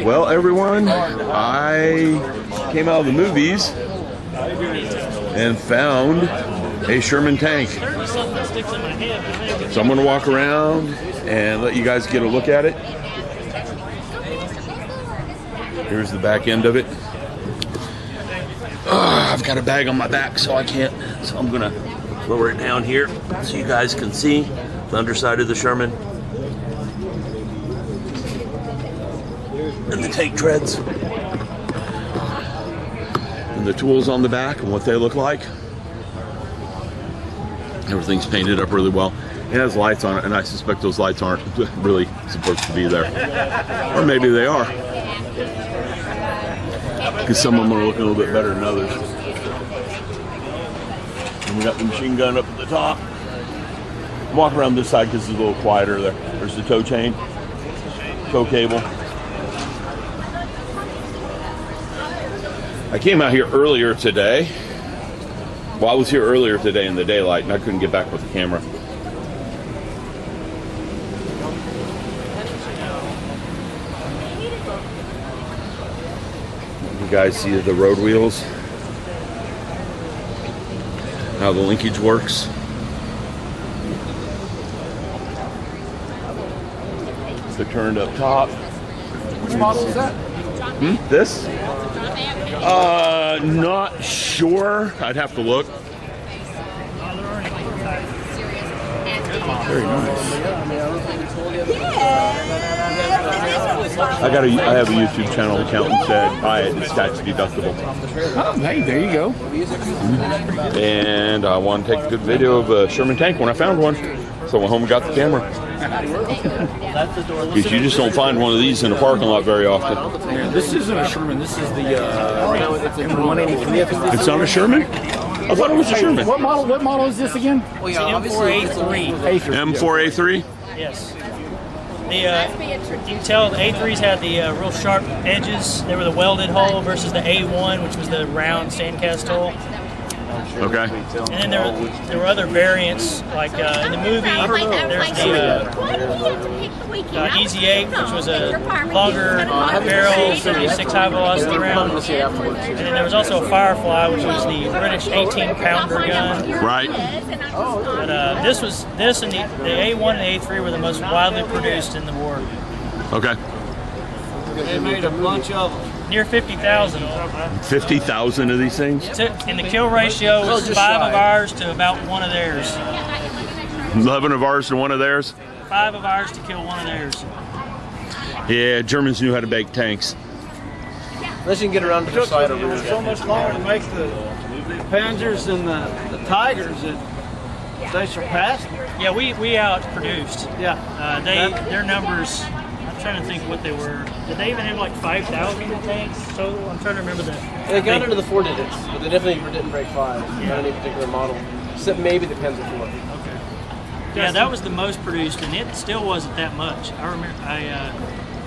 Well, everyone, I came out of the movies and found a Sherman Tank. So I'm going to walk around and let you guys get a look at it. Here's the back end of it. I've got a bag on my back, so I can't. So I'm going to lower it down here so you guys can see the underside of the Sherman. And the tank treads. And the tools on the back and what they look like. Everything's painted up really well. It has lights on it, and I suspect those lights aren't really supposed to be there. Or maybe they are. Because some of them are looking a little bit better than others. And we got the machine gun up at the top. Walk around this side because it's a little quieter there. There's the tow chain, tow cable. I came out here earlier today. Well, I was here earlier today in the daylight, and I couldn't get back with the camera. You guys see the road wheels? How the linkage works. The turned up top. Which model is that? This? Not sure. I'd have to look. Very nice. I have a YouTube channel account and said buy it, it's tax deductible. Oh, hey, there you go. And I want to take a good video of a Sherman Tank when I found one. So I went home and got the camera. Because you just don't find one of these in a parking lot very often. Yeah, this isn't a Sherman. This is the M183. It's not a Sherman? I thought it was a Sherman. What model is this again? It's an M4A3. M4A3? Yes. You can tell the A3s had the real sharp edges. They were the welded hole versus the A1, which was the round sandcast hole. Okay. And then there were other variants, like in the movie, there's the Easy 8, which was a longer barrel, 76 high velocity round. And then there was also a Firefly, which was the British 18-pounder gun. Right. But this and the A1 and the A3 were the most widely produced in the war. Okay. They made a bunch of them. Near 50,000. 50,000 of these things? And the kill ratio was 5 of ours to about 1 of theirs. 11 of ours to 1 of theirs? 5 of ours to kill 1 of theirs. Yeah, Germans knew how to make tanks. Unless you can get around to the side of it. So much longer to make the Panzers and the Tigers that they surpassed them. Yeah, we outproduced. Yeah. Their numbers, I'm trying to think what they were. Did they even have like 5,000 tanks total? I'm trying to remember that. They got into the 4 digits, but they definitely didn't break 5. Not any particular model. Except maybe the Panzer IV. Okay. Yeah, that was the most produced, and it still wasn't that much. I remember, I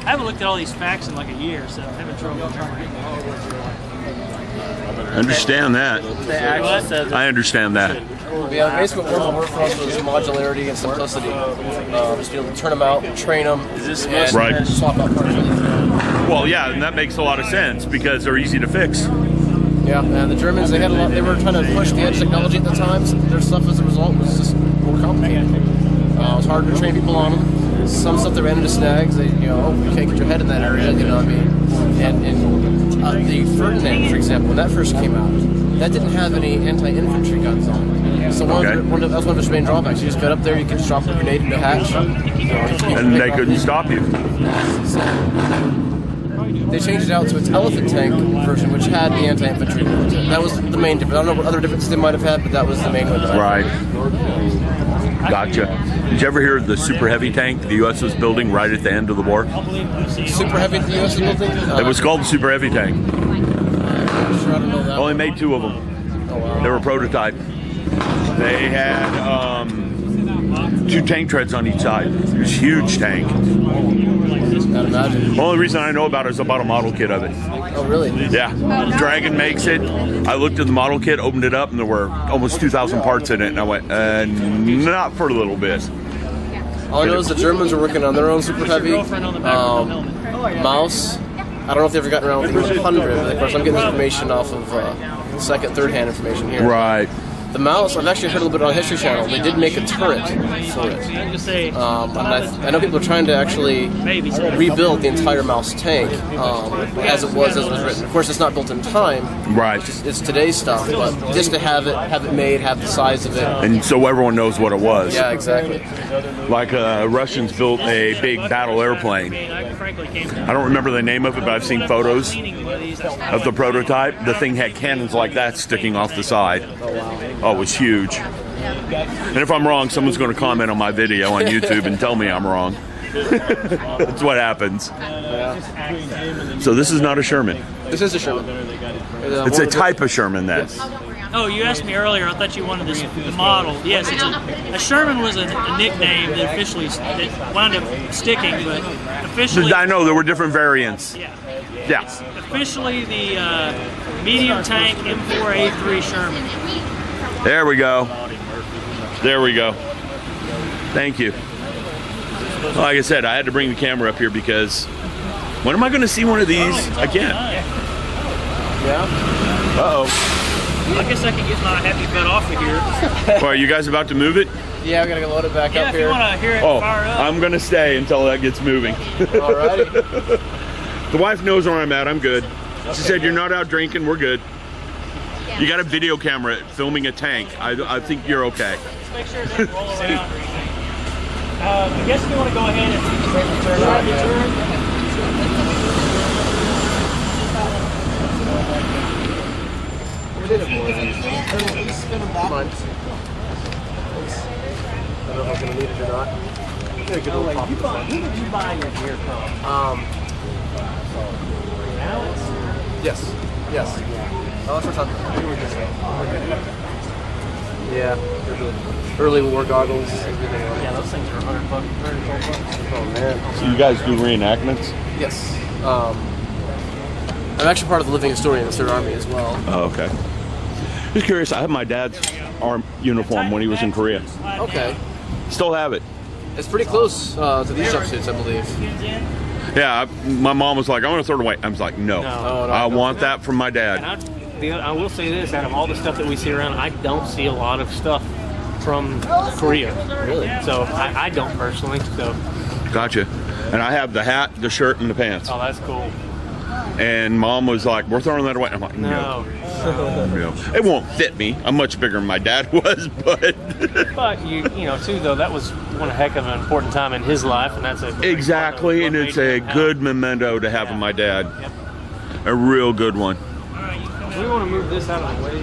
haven't looked at all these facts in like a year, so I'm having trouble remembering. Understand that. I understand that. Yeah, basically what worked for us was modularity and simplicity. Just be able to turn them out, train them, and Right. swap out parts. Well, yeah, and that makes a lot of sense because they're easy to fix. Yeah, and the Germans, they were trying to push the edge technology at the time, so their stuff as a result was just more complicated. It was hard to train people on them. Some stuff they ran into snags, you can't get your head in that area, you know what I mean? And the Ferdinand, for example, when that first came out, that didn't have any anti-infantry guns on it. So that was one of its main drawbacks. You just got up there, you could just drop a grenade into a hatch. And they couldn't stop you. They changed it out to its elephant tank version, which had the anti-infantry guns. That was the main difference. I don't know what other differences they might have had, but that was the main one. Right. Gotcha. Did you ever hear of the super heavy tank the U.S. was building right at the end of the war? Super heavy the U.S. was building? It was called the super heavy tank. Sure, I don't know that. Only made 2 of them. Oh, wow. They were a prototype. They had 2 tank treads on each side. It was a huge tank. I'd imagine. The only reason I know about it is I bought a model kit of it. Oh, really? Yeah. Dragon makes it. I looked at the model kit, opened it up, and there were almost 2,000 parts in it. And I went, not for a little bit. All I know is the Germans are working on their own super heavy. Girlfriend on the back of the helmet. Mouse. I don't know if they've ever gotten around with the 100, but of course I'm getting this information off of second, third-hand information here. Right. The Mouse, I've actually heard a little bit on the History Channel. They did make a turret for it. And I know people are trying to actually rebuild the entire Mouse tank as it was written. Of course, it's not built in time. Right. It's today's stuff, but just to have it made, have the size of it. And so everyone knows what it was. Yeah, exactly. Like Russians built a big battle airplane. I don't remember the name of it, but I've seen photos of the prototype. The thing had cannons like that sticking off the side. Oh, it was huge. And if I'm wrong, someone's going to comment on my video on YouTube and tell me I'm wrong. That's what happens. So this is not a Sherman. This is a Sherman. It's a type of Sherman then. Oh, you asked me earlier. I thought you wanted the model. Yes, it's a Sherman was a nickname that officially that wound up sticking, but officially. I know there were different variants. Yeah. Yeah. It's officially the medium tank M4A3 Sherman. There we go. There we go. Thank you. Like I said, I had to bring the camera up here because when am I going to see one of these again? Yeah. Uh-oh. I guess I can get my happy butt off of here. Well, are you guys about to move it? Yeah, I'm going to load it back Yeah, up if here. you want to hear it Oh, fire up. I'm going to stay until that gets moving. Alrighty. The wife knows where I'm at. I'm good. She said, you're not out drinking. We're good. You got a video camera filming a tank. I think you're okay. Just make sure it doesn't roll around or anything. I guess we want to go ahead and turn the turn. Mine. I don't know if I'm going to need it or not. Get a good little pop. Who did you buy your gear from? Yes. Yes. Oh, that's what I'm talking about. Yeah. Early war goggles. Yeah, those things are $100, $112. Oh man. So you guys do reenactments? Yes. I'm actually part of the Living Historian of the Third Army as well. Oh, okay. Just curious. I have my dad's arm uniform when he was in Korea. Okay. Still have it. It's pretty close to these jumpsuits, I believe. Yeah, my mom was like, I want to throw it away. I was like, no. I want that from my dad. And I will say this, out of all the stuff that we see around, I don't see a lot of stuff from Korea. Really? So I don't personally. So. Gotcha. And I have the hat, the shirt, and the pants. Oh, that's cool. And mom was like, we're throwing that away. I'm like, no. No. It won't fit me. I'm much bigger than my dad was, but... But, you know, too, though, that was one heck of an important time in his life, and that's a... Exactly, and it's a good memento to have of my dad. Yep. A real good one. We want to move this out of the way.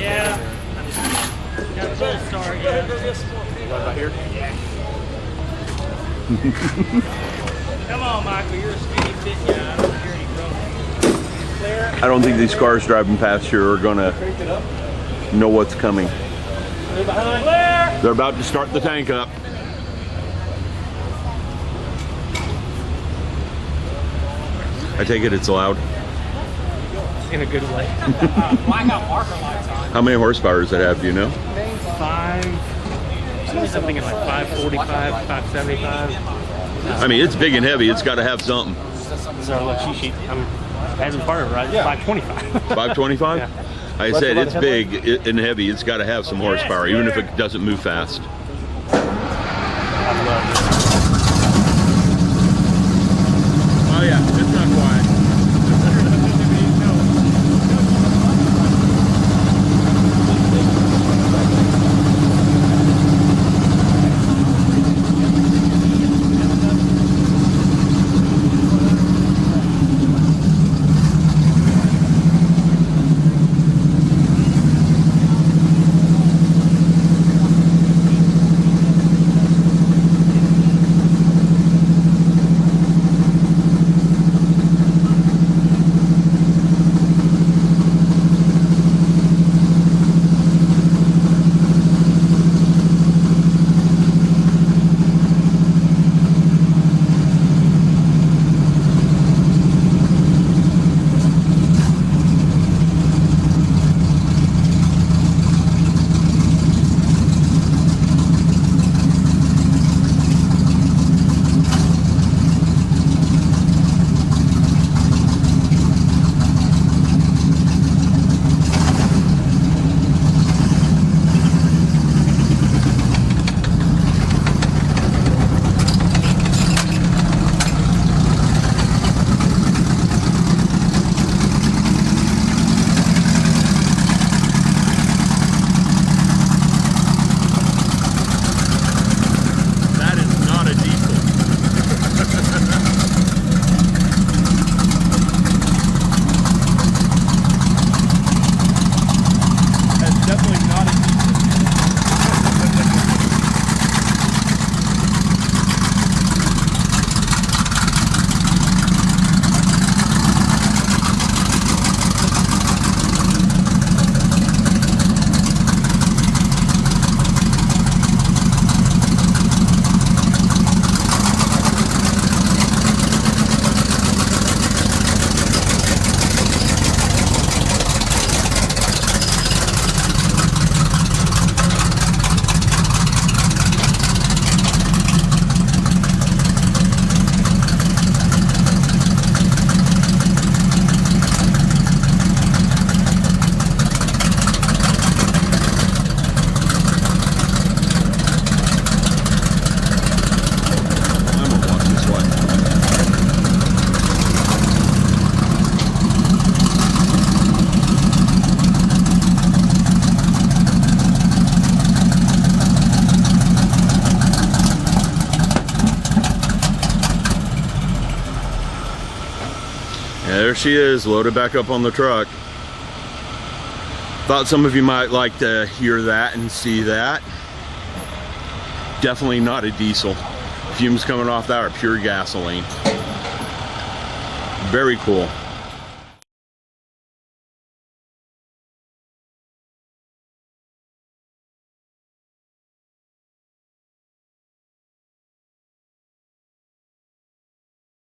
Yeah. Got a gold star, yeah. What about here? Come on, Michael, you're a skinny fit guy. I don't hear any growth. Clear. I don't think these cars driving past here are gonna know what's coming. Clear. They're about to start the tank up. I take it it's loud. In a good way. How many horsepower does it have, do you know? Something in like 545, 575. I mean, it's big and heavy. It's got to have something. This is our little cheat sheet. Hasn't part of it, right? 525. 525? Yeah. I said it's big and heavy. It's got to have some horsepower, even if it doesn't move fast. Oh yeah, it's not quiet. There she is, loaded back up on the truck. Thought some of you might like to hear that and see that. Definitely not a diesel. Fumes coming off that are pure gasoline. Very cool.